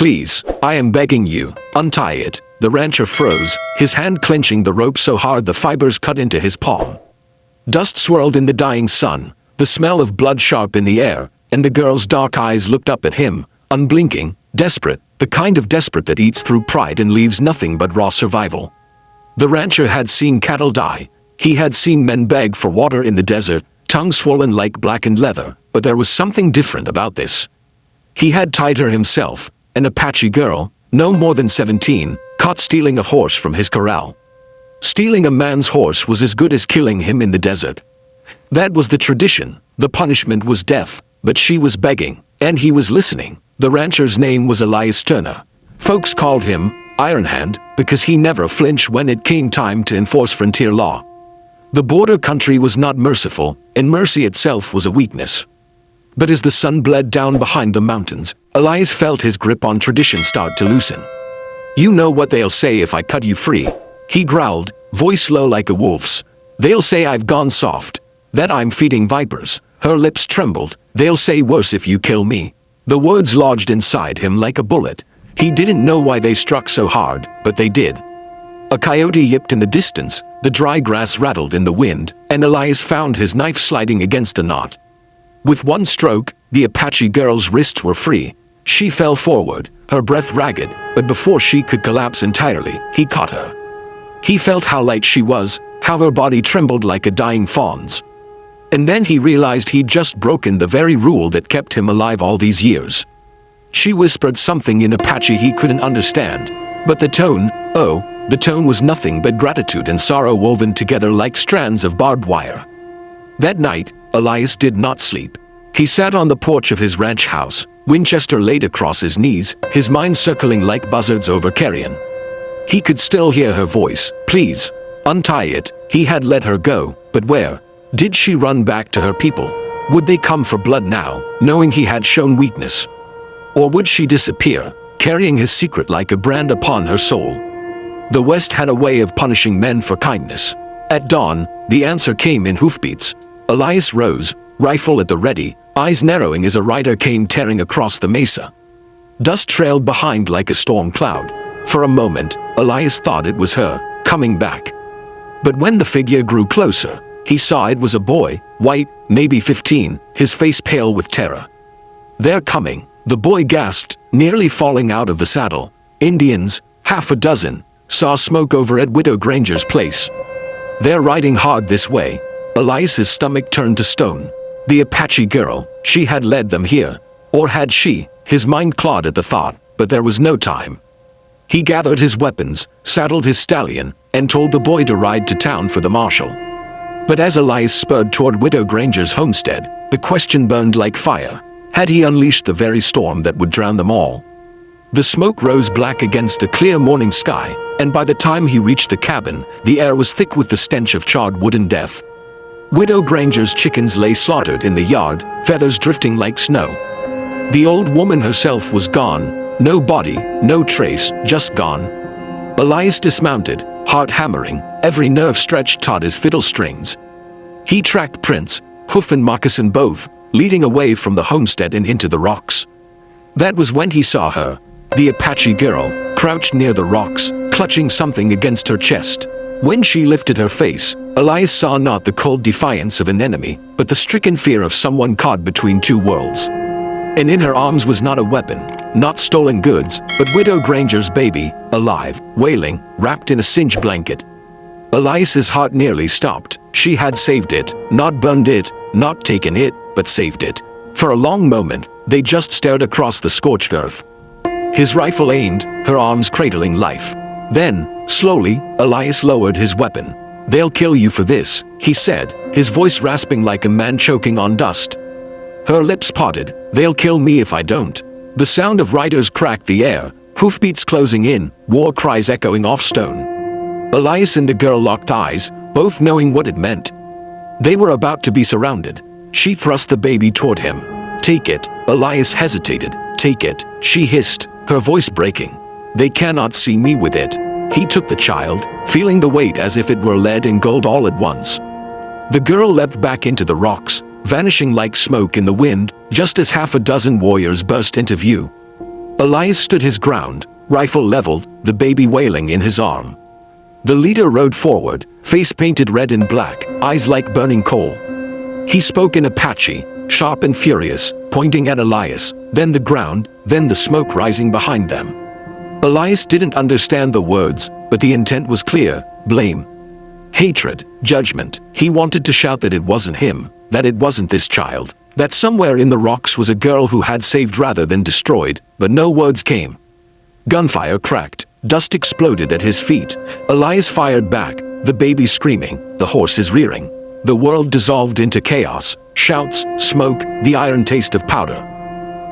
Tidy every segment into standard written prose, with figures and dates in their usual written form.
Please, I am begging you, untie it. The rancher froze, his hand clenching the rope so hard the fibers cut into his palm. Dust swirled in the dying sun, the smell of blood sharp in the air, and the girl's dark eyes looked up at him, unblinking, desperate, the kind of desperate that eats through pride and leaves nothing but raw survival. The rancher had seen cattle die. He had seen men beg for water in the desert, tongues swollen like blackened leather, but there was something different about this. He had tied her himself, an Apache girl, no more than 17, caught stealing a horse from his corral. Stealing a man's horse was as good as killing him in the desert. That was the tradition. The punishment was death, but she was begging, and he was listening. The rancher's name was Elias Turner. Folks called him Ironhand because he never flinched when it came time to enforce frontier law. The border country was not merciful, and mercy itself was a weakness. But as the sun bled down behind the mountains, Elias felt his grip on tradition start to loosen. You know what they'll say if I cut you free, he growled, voice low like a wolf's. They'll say I've gone soft, that I'm feeding vipers. Her lips trembled. They'll say worse if you kill me. The words lodged inside him like a bullet. He didn't know why they struck so hard, but they did. A coyote yipped in the distance, the dry grass rattled in the wind, and Elias found his knife sliding against a knot. With one stroke, the Apache girl's wrists were free. She fell forward, her breath ragged, but before she could collapse entirely, he caught her. He felt how light she was, how her body trembled like a dying fawn's. And then he realized he'd just broken the very rule that kept him alive all these years. She whispered something in Apache he couldn't understand, but the tone was nothing but gratitude and sorrow woven together like strands of barbed wire. That night, Elias did not sleep. He sat on the porch of his ranch house, Winchester laid across his knees, his mind circling like buzzards over carrion. He could still hear her voice, please, untie it. He had let her go, but where? Did she run back to her people? Would they come for blood now, knowing he had shown weakness? Or would she disappear, carrying his secret like a brand upon her soul? The West had a way of punishing men for kindness. At dawn, the answer came in hoofbeats. Elias rose, rifle at the ready, eyes narrowing as a rider came tearing across the mesa. Dust trailed behind like a storm cloud. For a moment, Elias thought it was her, coming back. But when the figure grew closer, he saw it was a boy, white, maybe 15, his face pale with terror. They're coming, the boy gasped, nearly falling out of the saddle. Indians, half a dozen, saw smoke over at Widow Granger's place. They're riding hard this way. Elias's stomach turned to stone. The Apache girl, she had led them here. Or had she? His mind clawed at the thought, but there was no time. He gathered his weapons, saddled his stallion, and told the boy to ride to town for the marshal. But as Elias spurred toward Widow Granger's homestead, the question burned like fire. Had he unleashed the very storm that would drown them all? The smoke rose black against the clear morning sky, and by the time he reached the cabin, the air was thick with the stench of charred wood and death. Widow Granger's chickens lay slaughtered in the yard, feathers drifting like snow. The old woman herself was gone, no body, no trace, just gone. Elias dismounted, heart hammering, every nerve stretched taut as fiddle strings. He tracked prints, hoof and moccasin both, leading away from the homestead and into the rocks. That was when he saw her, the Apache girl, crouched near the rocks, clutching something against her chest. When she lifted her face, Elias saw not the cold defiance of an enemy, but the stricken fear of someone caught between two worlds. And in her arms was not a weapon, not stolen goods, but Widow Granger's baby, alive, wailing, wrapped in a singed blanket. Elias's heart nearly stopped. She had saved it, not burned it, not taken it, but saved it. For a long moment, they just stared across the scorched earth. His rifle aimed, her arms cradling life. Then, slowly, Elias lowered his weapon. They'll kill you for this, he said, his voice rasping like a man choking on dust. Her lips parted. They'll kill me if I don't. The sound of riders cracked the air, hoofbeats closing in, war cries echoing off stone. Elias and the girl locked eyes, both knowing what it meant. They were about to be surrounded. She thrust the baby toward him. Take it. Elias hesitated. Take it, she hissed, her voice breaking. They cannot see me with it. He took the child, feeling the weight as if it were lead and gold all at once. The girl leapt back into the rocks, vanishing like smoke in the wind, just as half a dozen warriors burst into view. Elias stood his ground, rifle leveled, the baby wailing in his arm. The leader rode forward, face painted red and black, eyes like burning coal. He spoke in Apache, sharp and furious, pointing at Elias, then the ground, then the smoke rising behind them. Elias didn't understand the words, but the intent was clear: blame, hatred, judgment. He wanted to shout that it wasn't him, that it wasn't this child, that somewhere in the rocks was a girl who had saved rather than destroyed, but no words came. Gunfire cracked, dust exploded at his feet. Elias fired back, the baby screaming, the horses rearing. The world dissolved into chaos, shouts, smoke, the iron taste of powder.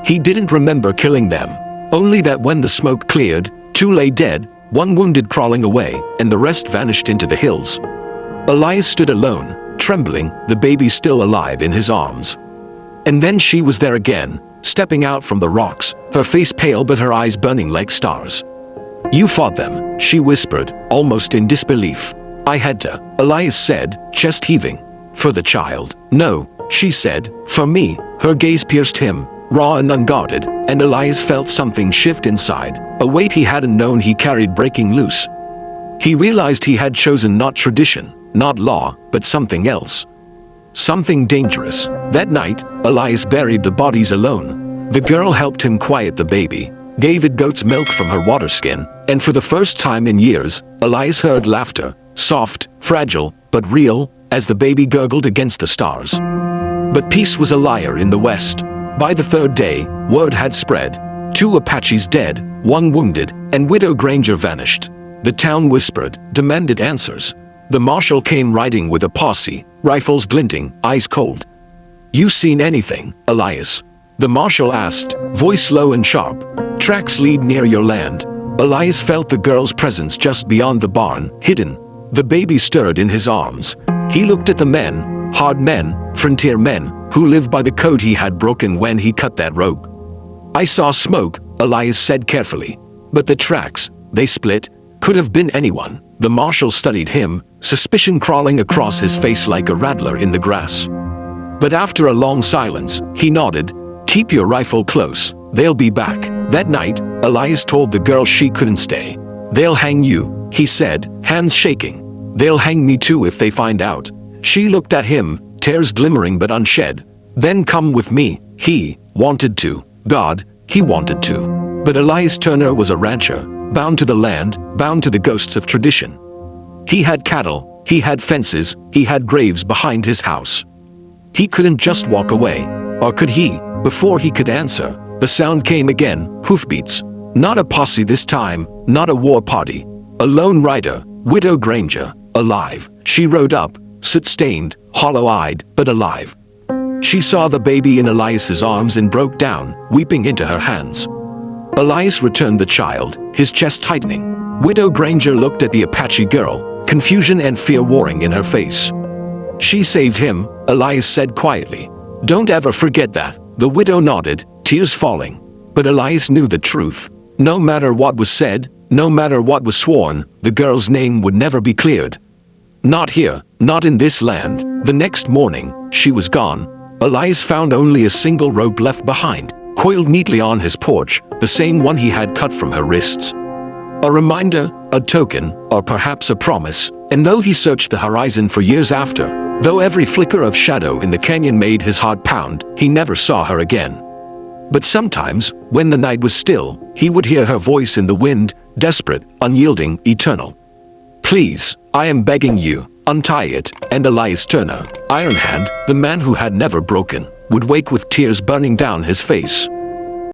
He didn't remember killing them, only that when the smoke cleared, two lay dead, one wounded crawling away, and the rest vanished into the hills. Elias stood alone, trembling, the baby still alive in his arms. And then she was there again, stepping out from the rocks, her face pale but her eyes burning like stars. "You fought them," she whispered, almost in disbelief. "I had to," Elias said, chest heaving. "For the child." "No," she said, "for me." Her gaze pierced him, raw and unguarded, and Elias felt something shift inside, a weight he hadn't known he carried breaking loose. He realized he had chosen not tradition, not law, but something else. Something dangerous. That night, Elias buried the bodies alone. The girl helped him quiet the baby, gave it goat's milk from her water skin, and for the first time in years, Elias heard laughter, soft, fragile, but real, as the baby gurgled against the stars. But peace was a liar in the west. By the third day, word had spread. 2 Apaches dead, 1 wounded, and Widow Granger vanished. The town whispered, demanded answers. The marshal came riding with a posse, rifles glinting, eyes cold. "You seen anything, Elias?" The marshal asked, voice low and sharp. "Tracks lead near your land." Elias felt the girl's presence just beyond the barn, hidden. The baby stirred in his arms. He looked at the men, hard men, frontier men, who lived by the code he had broken when he cut that rope. "I saw smoke," Elias said carefully. "But the tracks, they split. Could have been anyone." The marshal studied him, suspicion crawling across his face like a rattler in the grass. But after a long silence, he nodded. "Keep your rifle close. They'll be back." That night, Elias told the girl she couldn't stay. "They'll hang you," he said, hands shaking. "They'll hang me too if they find out." She looked at him, tears glimmering but unshed. "Then come with me." He wanted to. God, he wanted to. But Elias Turner was a rancher, bound to the land, bound to the ghosts of tradition. He had cattle, he had fences, he had graves behind his house. He couldn't just walk away. Or could he? Before he could answer, the sound came again, hoofbeats. Not a posse this time, not a war party. A lone rider, Widow Granger, alive. She rode up, soot-stained, hollow-eyed, but alive. She saw the baby in Elias's arms and broke down, weeping into her hands. Elias returned the child, his chest tightening. Widow Granger looked at the Apache girl, confusion and fear warring in her face. "She saved him," Elias said quietly. "Don't ever forget that." The widow nodded, tears falling. But Elias knew the truth. No matter what was said, no matter what was sworn, the girl's name would never be cleared. Not here, not in this land. The next morning, she was gone. Elias found only a single rope left behind, coiled neatly on his porch, the same one he had cut from her wrists. A reminder, a token, or perhaps a promise. And though he searched the horizon for years after, though every flicker of shadow in the canyon made his heart pound, he never saw her again. But sometimes, when the night was still, he would hear her voice in the wind, desperate, unyielding, eternal. "Please, I am begging you, untie it." And Elias Turner, Ironhand, the man who had never broken, would wake with tears burning down his face.